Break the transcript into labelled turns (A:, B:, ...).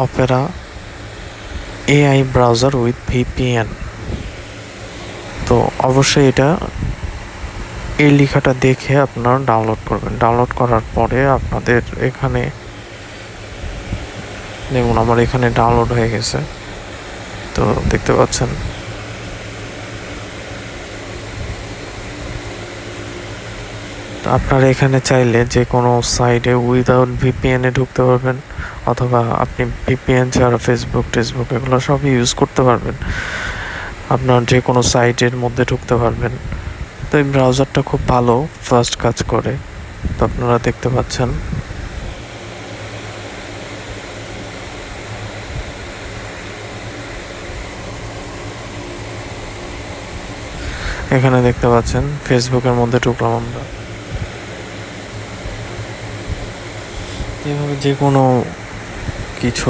A: Opera AI browser with VPN. তো অবশ্যই এই লেখাটা দেখে আপনারা ডাউনলোড করবেন। ডাউনলোড করার পরে আপনাদের এখানে দেখুন, আমার এখানে ডাউনলোড হয়ে গেছে। তো দেখতে পাচ্ছেন আপনারা এখানে চাইলে যে কোনো সাইটে উইদাউট ভিপিএনে ঢুকতে পারবেন, অথবা আপনি ভিপিএন ছাড়া ফেসবুক এগুলো সবই ইউজ করতে পারবেন। আপনার যে কোনো সাইটের মধ্যে ঢুকতে পারবেন। তো এই ব্রাউজারটা খুব ভালো, ফাস্ট কাজ করে। তো আপনারা দেখতে পাচ্ছেন এখানে দেখতে পাচ্ছেন ফেসবুকের মধ্যে ঢুকলাম আমরা। এভাবে যে কোনো কিছু